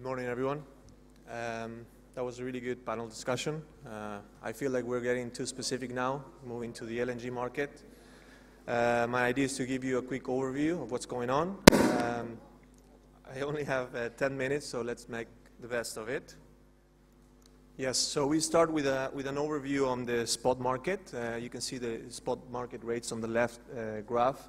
Good morning, everyone. That was a really good panel discussion. I feel like we're getting too specific now, moving to the LNG market. My idea is to give you a quick overview of what's going on. I only have 10 minutes, so let's make the best of it. Yes, so we start with an overview on the spot market. You can see the spot market rates on the left graph,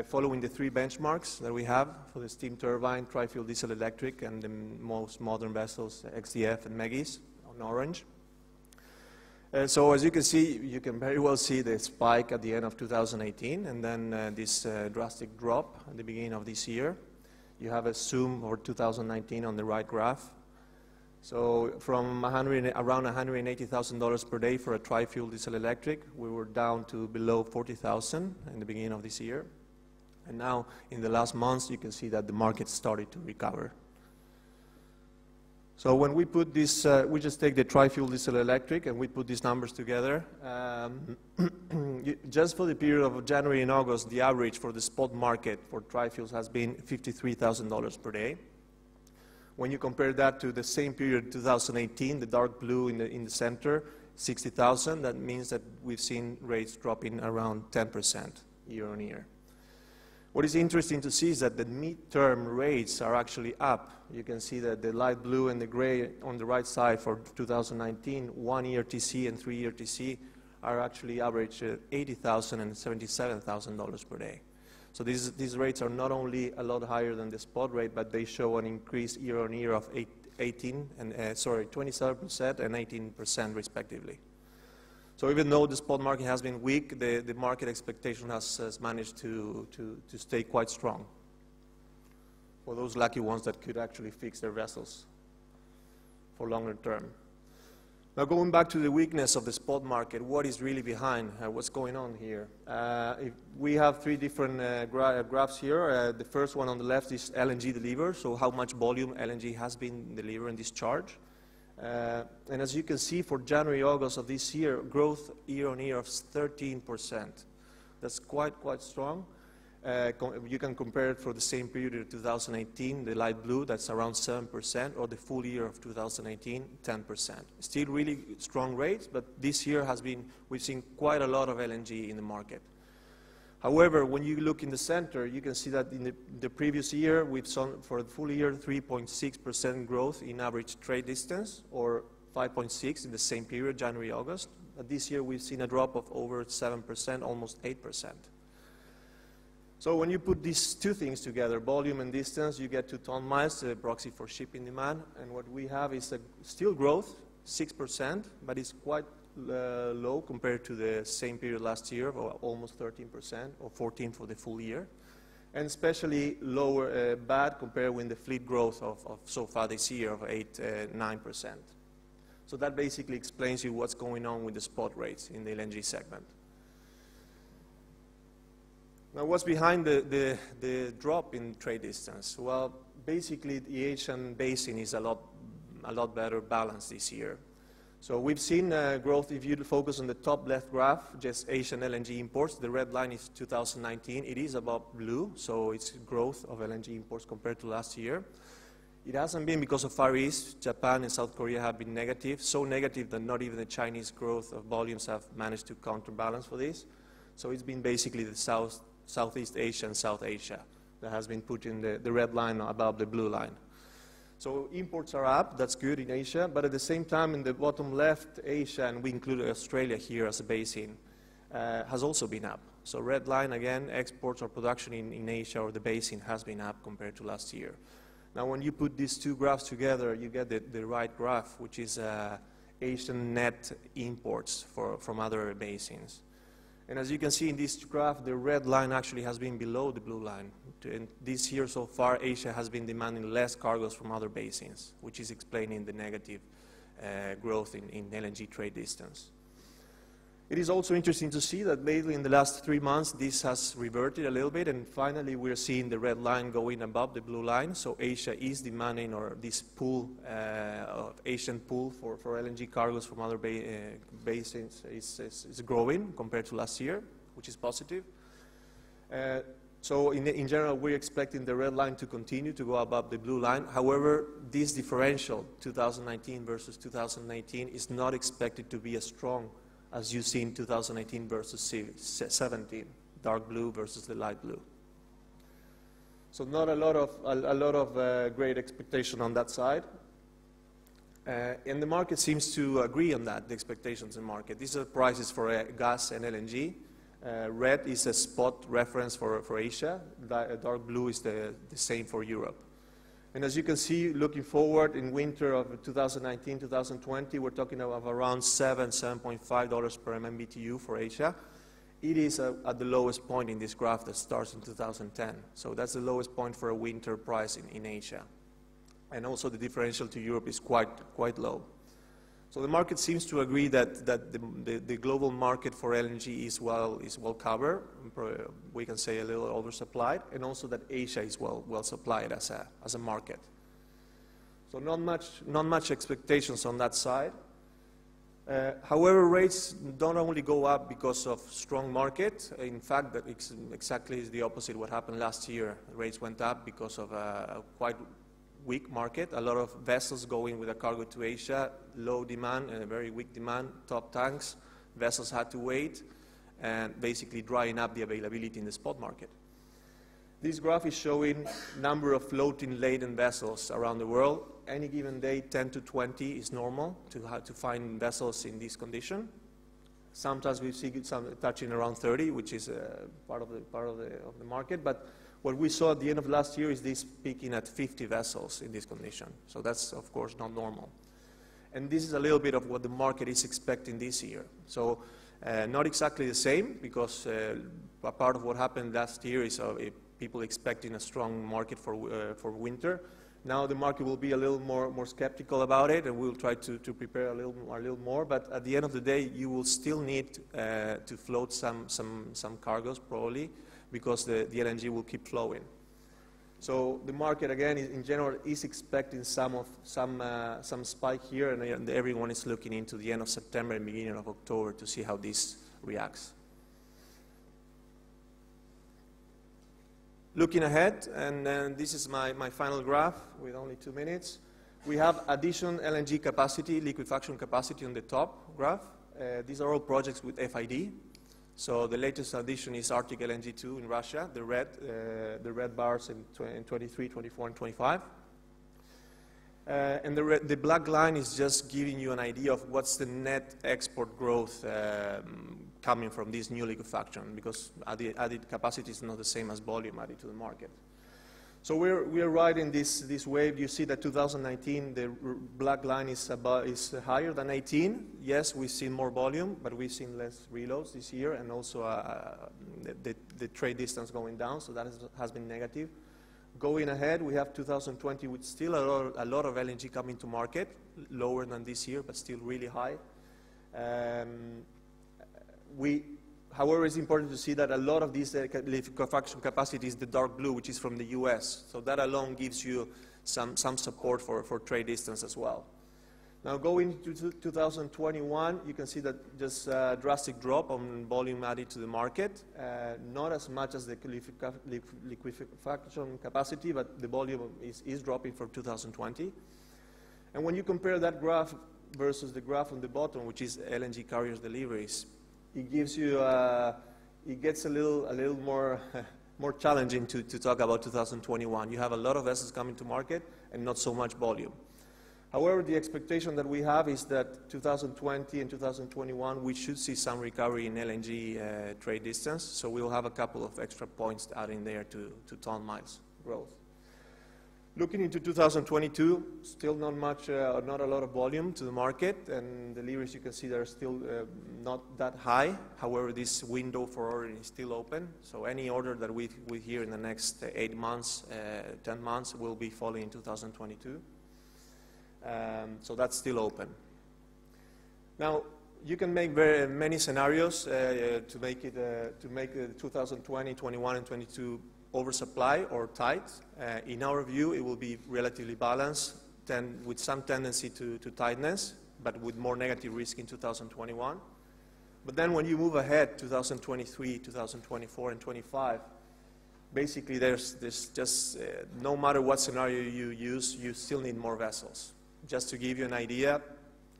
following the three benchmarks that we have for the steam turbine, tri-fuel diesel electric, and the most modern vessels, XDF and MEGIs, on orange. So as you can see, you can very well see the spike at the end of 2018, and then this drastic drop at the beginning of this year. You have a zoom for 2019 on the right graph. So from around $180,000 per day for a tri-fuel diesel electric, we were down to below $40,000 in the beginning of this year. And now, in the last months, you can see that the market started to recover. So when we put this, we just take the tri-fuel diesel electric and we put these numbers together. Just for the period of January and August, the average for the spot market for tri-fuels has been $53,000 per day. When you compare that to the same period, 2018, the dark blue in the center, 60,000, that means that we've seen rates dropping around 10% year on year. What is interesting to see is that the mid-term rates are actually up. You can see that the light blue and the gray on the right side for 2019, 1-year TC and 3-year TC are actually average $80,000 and $77,000 per day. So these rates are not only a lot higher than the spot rate, but they show an increase year on year of 27% and 18% respectively. So even though the spot market has been weak, the market expectation has managed to stay quite strong for those lucky ones that could actually fix their vessels for longer term. Now going back to the weakness of the spot market, what is really behind? What's going on here? We have three different graphs here. The first one on the left is LNG delivered, so how much volume LNG has been delivered in this chart. And as you can see, for January, August of this year, growth year on year of 13%. That's quite strong. You can compare it for the same period of 2018, the light blue, that's around 7%, or the full year of 2018, 10%. Still really strong rates, but this year we've seen quite a lot of LNG in the market. However, when you look in the center, you can see that in the previous year, we've seen for the full year 3.6% growth in average trade distance, or 5.6% in the same period, January, August. But this year, we've seen a drop of over 7%, almost 8%. So when you put these two things together, volume and distance, you get to ton miles, the proxy for shipping demand. And what we have is still growth, 6%, but it's quite low compared to the same period last year, or almost 13%, or 14% for the full year, and especially bad compared with the fleet growth of so far this year of 9%. So that basically explains you what's going on with the spot rates in the LNG segment. Now, what's behind the drop in trade distance? Well, basically the Asian basin is a lot better balanced this year. So we've seen growth. If you focus on the top left graph, just Asian LNG imports, the red line is 2019. It is above blue, so it's growth of LNG imports compared to last year. It hasn't been because of Far East. Japan and South Korea have been negative, so negative that not even the Chinese growth of volumes have managed to counterbalance for this. So it's been basically the Southeast Asia and South Asia that has been put in the red line above the blue line. So imports are up, that's good in Asia, but at the same time in the bottom left, Asia, and we include Australia here as a basin, has also been up. So red line again, exports or production in Asia or the basin has been up compared to last year. Now when you put these two graphs together, you get the right graph, which is Asian net imports from other basins. And as you can see in this graph, the red line actually has been below the blue line. And this year so far, Asia has been demanding less cargoes from other basins, which is explaining the negative growth in LNG trade distance. It is also interesting to see that lately in the last 3 months, this has reverted a little bit, and finally we're seeing the red line going above the blue line. So Asia is demanding, or this pool, Asian pool for LNG cargoes from other basins is growing compared to last year, which is positive. So in general, we're expecting the red line to continue to go above the blue line. However, this differential, 2019 versus 2018, is not expected to be as strong as you see in 2018 versus 17, dark blue versus the light blue. So not a lot of great expectation on that side. And the market seems to agree on that, the expectations in the market. These are prices for gas and LNG. Red is a spot reference for Asia. Dark blue is the same for Europe. And as you can see, looking forward in winter of 2019, 2020, we're talking about around $7.5 per MMBTU for Asia. It is at the lowest point in this graph that starts in 2010. So that's the lowest point for a winter price in Asia. And also the differential to Europe is quite low. So the market seems to agree that the global market for LNG is well covered. We can say a little oversupplied, and also that Asia is well supplied as a market. So not much expectations on that side. However, rates don't only go up because of strong market. In fact, that exactly is the opposite what happened last year. Rates went up because of a quite weak market. A lot of vessels going with a cargo to Asia, low demand and a very weak demand, top tanks. Vessels had to wait and basically drying up the availability in the spot market. This graph is showing number of floating laden vessels around the world. Any given day, 10 to 20 is normal to find vessels in this condition. Sometimes we see some touching around 30, which is part of the market. But what we saw at the end of last year is this peaking at 50 vessels in this condition. So that's, of course, not normal. And this is a little bit of what the market is expecting this year. So not exactly the same, because a part of what happened last year is people expecting a strong market for winter. Now the market will be a little more skeptical about it, and we'll try to prepare a little more. But at the end of the day, you will still need to float some cargoes probably, because the LNG will keep flowing. So the market again, in general, is expecting some spike here, and everyone is looking into the end of September and beginning of October to see how this reacts. Looking ahead, and this is my final graph with only 2 minutes. We have additional LNG capacity, liquefaction capacity on the top graph. These are all projects with FID. So the latest addition is Arctic LNG 2 in Russia, the red bars in 23, 24, and 25. And the black line is just giving you an idea of what's the net export growth coming from this new liquefaction, because added capacity is not the same as volume added to the market. So we're riding this wave. You see that 2019, the black line is higher than 18. Yes, we've seen more volume, but we've seen less reloads this year, and also the trade distance going down, so that has been negative. Going ahead, we have 2020 with still a lot of LNG coming to market, lower than this year, but still really high. However, it's important to see that a lot of this liquefaction capacity is the dark blue, which is from the US. So that alone gives you some support for trade distance as well. Now going into 2021, you can see that just a drastic drop on volume added to the market. Not as much as the liquefaction capacity, but the volume is dropping for 2020. And when you compare that graph versus the graph on the bottom, which is LNG carriers deliveries, it gives you, it gets a little more more challenging to talk about 2021. You have a lot of vessels coming to market and not so much volume. However, the expectation that we have is that 2020 and 2021, we should see some recovery in LNG trade distance. So we'll have a couple of extra points adding there to ton miles growth. Looking into 2022, still not a lot of volume to the market, and deliveries you can see they're still not that high. However, this window for ordering is still open. So any order that we hear in the next 8 months, 10 months will be falling in 2022. So that's still open. Now, you can make very many scenarios to make 2020, 21, and 22 oversupply or tight. In our view, it will be relatively balanced, with some tendency to tightness, but with more negative risk in 2021. But then when you move ahead, 2023, 2024, and 25, basically there's just, no matter what scenario you use, you still need more vessels. Just to give you an idea,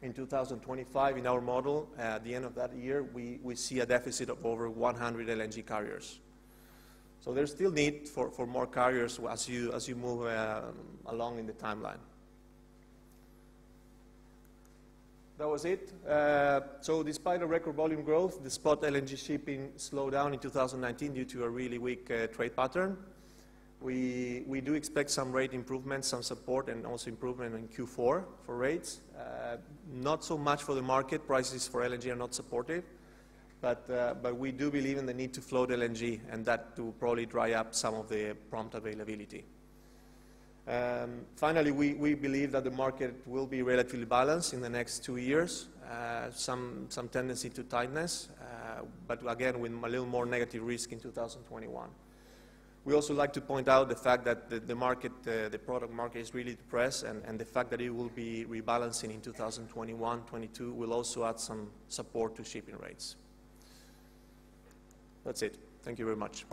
in 2025, in our model, at the end of that year, we see a deficit of over 100 LNG carriers. So there's still need for more carriers as you move along in the timeline. That was it. So despite a record volume growth, the spot LNG shipping slowed down in 2019 due to a really weak trade pattern. We do expect some rate improvements, some support, and also improvement in Q4 for rates. Not so much for the market. Prices for LNG are not supportive. But we do believe in the need to float LNG, and that to probably dry up some of the prompt availability. Finally, we believe that the market will be relatively balanced in the next 2 years. Some tendency to tightness, but again, with a little more negative risk in 2021. We also like to point out the fact that the market, the product market is really depressed, and the fact that it will be rebalancing in 2021-22 will also add some support to shipping rates. That's it. Thank you very much.